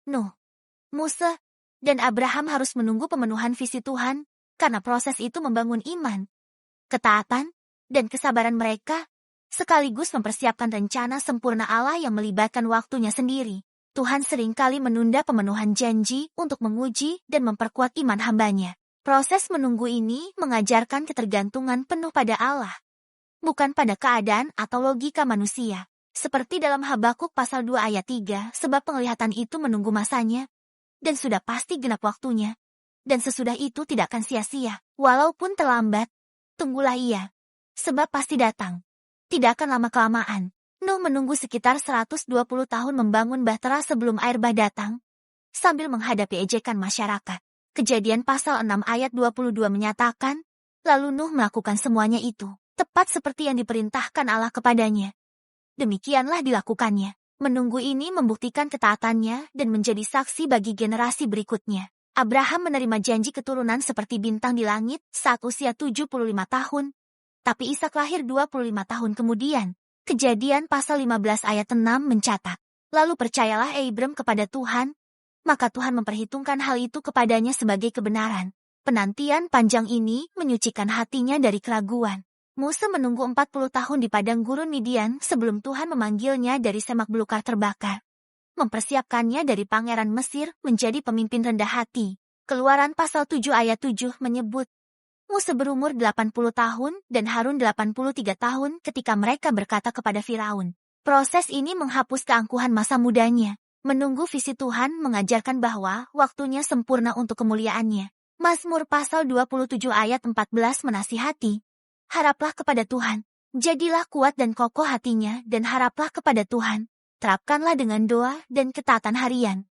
Nuh, Musa, dan Abraham harus menunggu pemenuhan visi Tuhan, karena proses itu membangun iman, ketaatan, dan kesabaran mereka, sekaligus mempersiapkan rencana sempurna Allah yang melibatkan waktunya sendiri. Tuhan seringkali menunda pemenuhan janji untuk menguji dan memperkuat iman hambanya. Proses menunggu ini mengajarkan ketergantungan penuh pada Allah, bukan pada keadaan atau logika manusia. Seperti dalam Habakuk pasal 2 ayat 3, sebab penglihatan itu menunggu masanya, dan sudah pasti genap waktunya. Dan sesudah itu tidak akan sia-sia. Walaupun terlambat, tunggulah ia, sebab pasti datang. Tidak akan lama-kelamaan. Nuh menunggu sekitar 120 tahun membangun bahtera sebelum air bah datang, sambil menghadapi ejekan masyarakat. Kejadian pasal 6 ayat 22 menyatakan, lalu Nuh melakukan semuanya itu, tepat seperti yang diperintahkan Allah kepadanya. Demikianlah dilakukannya. Menunggu ini membuktikan ketaatannya dan menjadi saksi bagi generasi berikutnya. Abraham menerima janji keturunan seperti bintang di langit saat usia 75 tahun. Tapi Ishak lahir 25 tahun kemudian. Kejadian pasal 15 ayat 6 mencatat. Lalu percayalah Abram kepada Tuhan, maka Tuhan memperhitungkan hal itu kepadanya sebagai kebenaran. Penantian panjang ini menyucikan hatinya dari keraguan. Musa menunggu 40 tahun di padang gurun Midian sebelum Tuhan memanggilnya dari semak belukar terbakar. Mempersiapkannya dari pangeran Mesir menjadi pemimpin rendah hati. Keluaran pasal 7 ayat 7 menyebut, Musa berumur 80 tahun dan Harun 83 tahun ketika mereka berkata kepada Firaun. Proses ini menghapus keangkuhan masa mudanya. Menunggu visi Tuhan mengajarkan bahwa waktunya sempurna untuk kemuliaannya. Mazmur pasal 27 ayat 14 menasihati, haraplah kepada Tuhan, jadilah kuat dan kokoh hatinya dan haraplah kepada Tuhan. Terapkanlah dengan doa dan ketaatan harian.